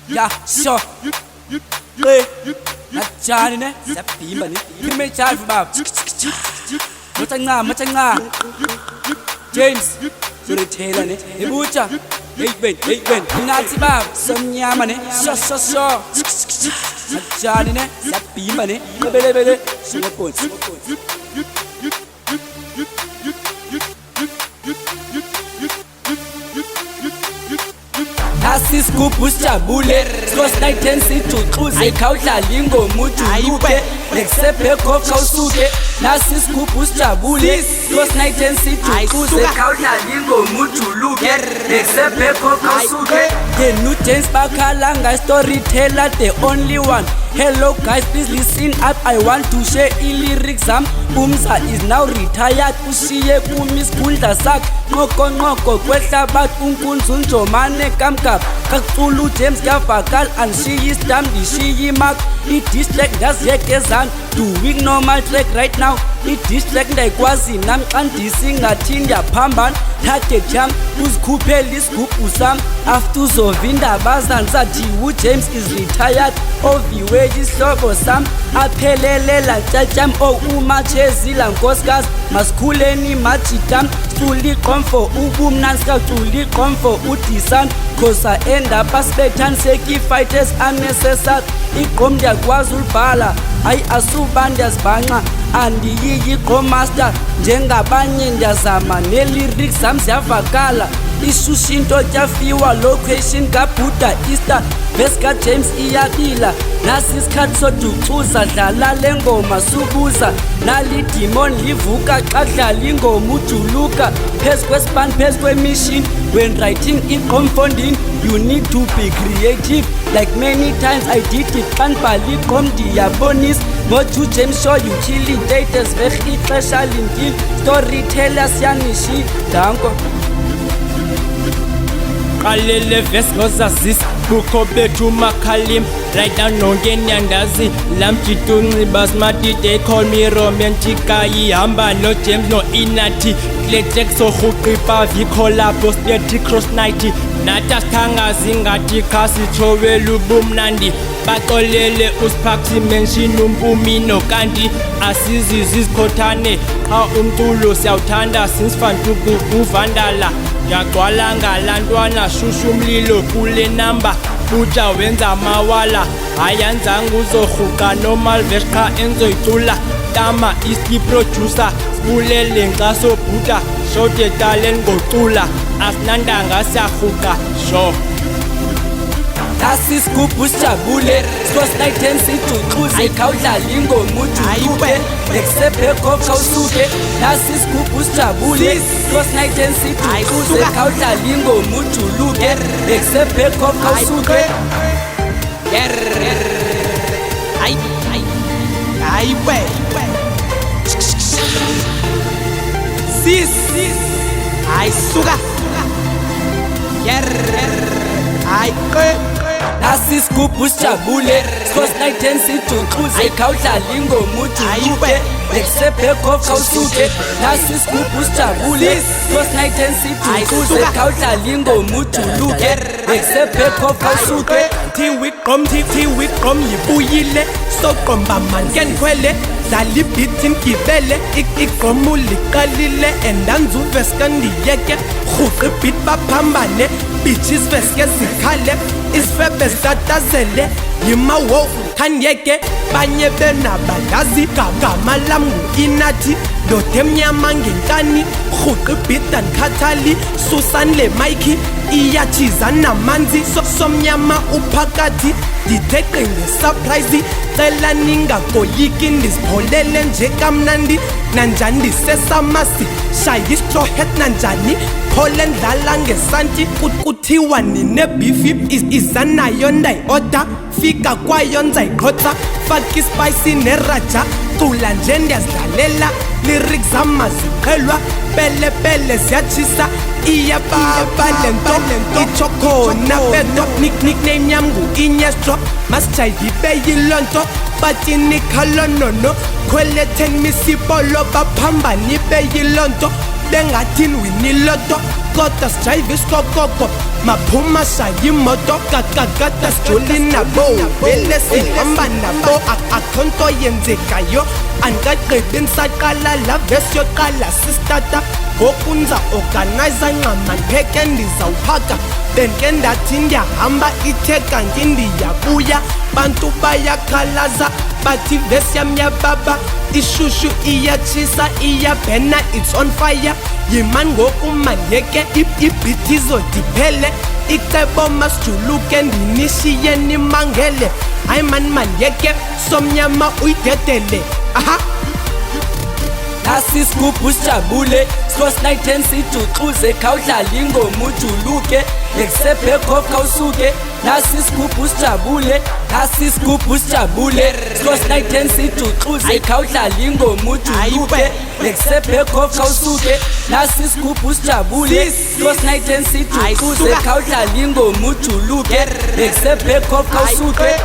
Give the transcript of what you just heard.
Yeah, sure. Hey, not Johnny, ne? Sapima, ne? You may charge about. Matanga. James, to the tailor, ne? The butcher. Hey, Ben. Nazi Bab, some yamane. Sure. Not Johnny, ne? Sapima, ne? Bele. Sugar points. Asisikubushjabule Skosnayitensi tuxuze khawudlala ingomuthi uluke Nekusebhekho khawusuke Nasisikubushjabule Skosnayitensi tuxuze khawudlala ingomuthi uluke Nekusebhekho khawusuke The new dance bakhalanga storyteller the only one Hello guys, please listen up. I want to share lyrics. Umza is now retired. Ushiye kumis kulda sak. Noko kwehlabat unkunzun jomane kamkap. Kakulu James Gavakal and she is damned. She mark. It distract does yekezan. Doing normal track right now. It distract ndaikwazi nam andising atinda pamban. Take jam. Uzkupelis kupusam. After zovinda bazanza Jiwu James is retired. Oviwe isihlobo sam aphelelela tjajam umachezila nkosikazi masikhuleni majidam culi qomfo ubumnansi kaculi qomfo udisan khosa endapa spectan seki fighters unnecessary iqom ndiyakwazi ulibhala hayi asuba ndiyazibhanqa andiyiyi qommaster njengabanye ndiyazama ne-lyrics zam ziyavakala ishushinto tyafiwa location kaBuddha Easter Veska James iyabila nasi isikhathi soducuza dlala lengoma subuza nali demon livuka xa dlala ingoma ujuluka phezu kwespan phezu kwemission when writing iqomfondini you need to be creative like many times I did it kanibhala iqom ndiyabonisa ngoju James show utility daters veg ixesha lindile storyteller siyanishi danko Kalele vest ngozazis bukho bethu makhalim right now nonke niyandazi lamjitunci basmati they call me romantic ihamba no James no Inathi Kletek sohuqipa vikholabo steady cross night nathi sithangazi ngathi khasithowela ubumnandi baxolele usiphaxi mention umpumino kanti asizizi izikhothane xa umculo siyawuthanda since fantuku uvandala yagcwala ngalantwana shushu umlilo kule number buja wenza amawala hayanzanga uzohuqa normal qha enzoyicula tama is producer sibulele nxaso bhuta shote talent ngocula asinandanga siyahuqa sho Asisikubushjabule Skosnayitensi tuxuze khawudlala ingoma ujuluke Nekusebhekho khawusuke Asisikubushjabule Skosnayitensi tuxuze khawudlala ingoma ujuluke Nekusebhekho khawusuke Ayiwe Sis Ayisuka Asisikubushjabule Skosnayitensi tuxuze khawudlala ingoma ujuluke Nekusebhekho khawusuke Asisikubushjabule Skosnayitensi tuxuze khawudlala ingoma ujuluke Nekusebhekho khawusuke Thiwiqom yibuyile soqomba mankenkhwele dlala ibhithi ngibele iqom uliqalile endanza uveska ndiyeke rhuqa ibhit baphambane bitches veske zikhale isifebe sitatazele yimawo khandiyeke banye benabadazi gama lam ngu-Inathi ndoda emnyama ngenkani rhuqa ibhit andikhathali susani le mayikhi iyatshiza namanzi somnyama uphakathi ndithe ngesurprise cela ningakoyiki ndizipholele nje kamnandi nanjani ndisesamasi shaya istrohet nanjani phole ndlala ngesanti kuthiwa ninebifi izanayo ndayi-oda fika kwayo nzayiqhotsa faka ispayisi neraja cula nje ndiyazidlalela lyrics amaziqhelwa pele ziyatshisa iyababa lento itsho khona beto nickname yam ngu-Inyestro masijayibe yilonto batyini khalonono khwele 10 misipolo baphambani beyilonto bengathini winiloto kodwa sijayiva isikokoko maphuma shayimoto kakakata sijoli nabo vele sihamba nabo akho nto yenzekayo andikagqibi ndisaqala la vesi yoqala sistata ngoku ndiza organiza ncama ndipheke ndizawuphaka bendike ndathi ndiyahamba ithe kanti ndiyabuya bantu bayakhalaza bathi vesi yam yababa ishushu iyatshisa iyabhena it's on fire yimani ngoku mandiyeke ibhithi izodiphele icebo masijuluke ndinishiye nimangele hayi mani mandiyeke somnyama uyidedele aha nasi isigubhu sijabule Scotch Night and sijuxuze khawudlala ingoma ujuluke nekusebhekhof khawusuke nasi isigubhu sijabule nasi isigubhu sijabule Scotch Night and sijuxuze khawudlala ingoma ujuluke nekusebhekhof khawusuke nasi isigubhu sijabule Scotch Night and sijuxuze khawudlala ingoma ujuluke nekusebhekhof khawusuke